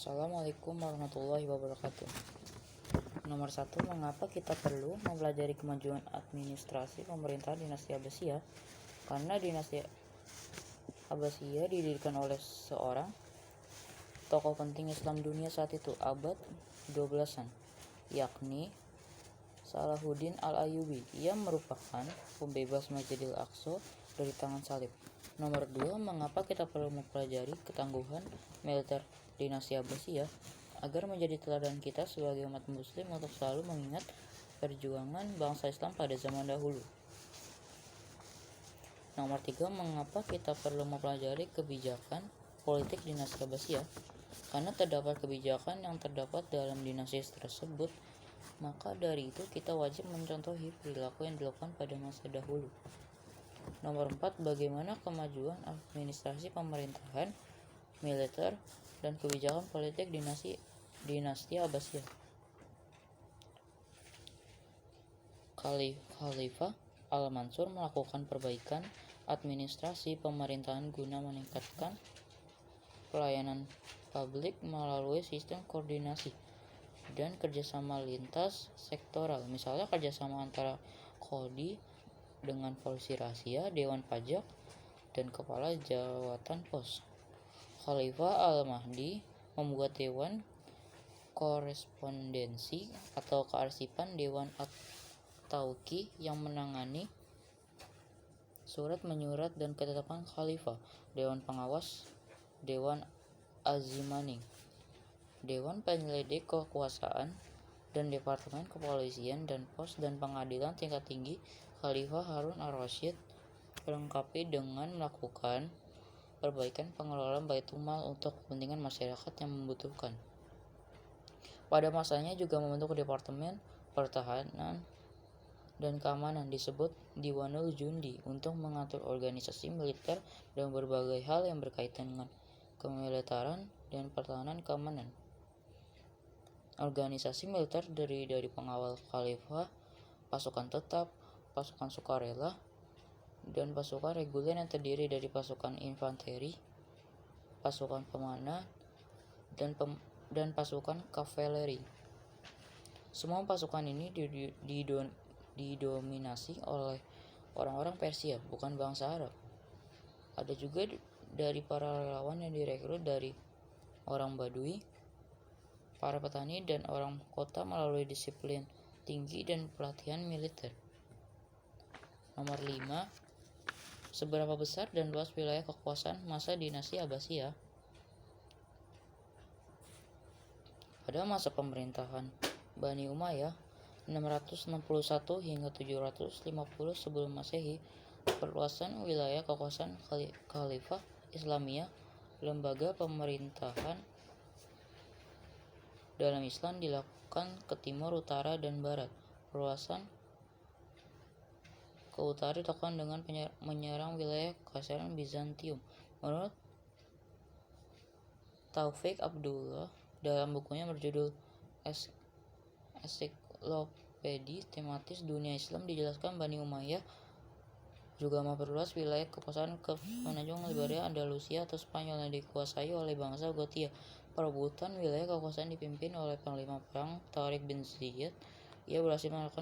Assalamualaikum warahmatullahi wabarakatuh. Nomor 1, mengapa kita perlu mempelajari kemajuan administrasi pemerintahan dinasti Abbasiyah? Karena dinasti Abbasiyah didirikan oleh seorang tokoh penting Islam dunia saat itu, abad 12-an, yakni Salahuddin Al-Ayyubi. Ia merupakan pembebas Masjidil Aqsa dari tangan salib. Nomor 2, mengapa kita perlu mempelajari ketangguhan militer dinasti Abbasiyah? Agar menjadi teladan kita sebagai umat muslim untuk selalu mengingat perjuangan bangsa Islam pada zaman dahulu. Nomor 3, mengapa kita perlu mempelajari kebijakan politik dinasti Abbasiyah? Karena terdapat kebijakan yang terdapat dalam dinasti tersebut, maka dari itu kita wajib mencontohi perilaku yang dilakukan pada masa dahulu. Nomor 4, bagaimana kemajuan administrasi pemerintahan, militer, dan kebijakan politik dinasti Abbasiyah. Khalifah Al-Mansur melakukan perbaikan administrasi pemerintahan guna meningkatkan pelayanan publik melalui sistem koordinasi dan kerjasama lintas sektoral, misalnya kerjasama antara Kodi dengan polisi rahasia, dewan pajak, dan kepala jawatan pos. Khalifah Al-Mahdi membuat dewan korespondensi atau kearsipan, dewan at-tauqi yang menangani surat menyurat dan ketetapan khalifah, dewan pengawas, dewan azimaning, dewan penyelidik kekuasaan, dan departemen kepolisian dan pos dan pengadilan tingkat tinggi. Khalifah Harun ar-Rasyid melengkapi dengan melakukan perbaikan pengelolaan Baitul Mal untuk kepentingan masyarakat yang membutuhkan. Pada masanya juga membentuk Departemen Pertahanan dan Keamanan disebut Diwanul Jundi untuk mengatur organisasi militer dan berbagai hal yang berkaitan dengan kemiliteran dan pertahanan keamanan. Organisasi militer dari pengawal khalifah, pasukan tetap, pasukan sukarela, dan pasukan reguler yang terdiri dari pasukan infanteri, pasukan pemanah, dan pasukan kavaleri. Semua pasukan ini didominasi oleh orang-orang Persia, bukan bangsa Arab. Ada juga dari para relawan yang direkrut dari orang Badui, para petani, dan orang kota melalui disiplin tinggi dan pelatihan militer. Nomor 5, seberapa besar dan luas wilayah kekuasaan masa dinasti Abbasiyah? Pada masa pemerintahan Bani Umayyah 661 hingga 750 sebelum Masehi, perluasan wilayah kekuasaan Khalifah Islamiyah, lembaga pemerintahan dalam Islam, dilakukan ke timur, utara, dan barat. Perluasan ke utara dilakukan dengan menyerang wilayah Kekaisaran Bizantium. Menurut Taufik Abdullah dalam bukunya berjudul Ensiklopedi Tematis Dunia Islam, dijelaskan Bani Umayyah juga memperluas wilayah kekuasaan ke Penajung Liberia, Andalusia atau Spanyol yang dikuasai oleh bangsa Gothia. Perebutan wilayah kekuasaan dipimpin oleh panglima perang Tariq bin Ziyad. Ia berhasil melakukan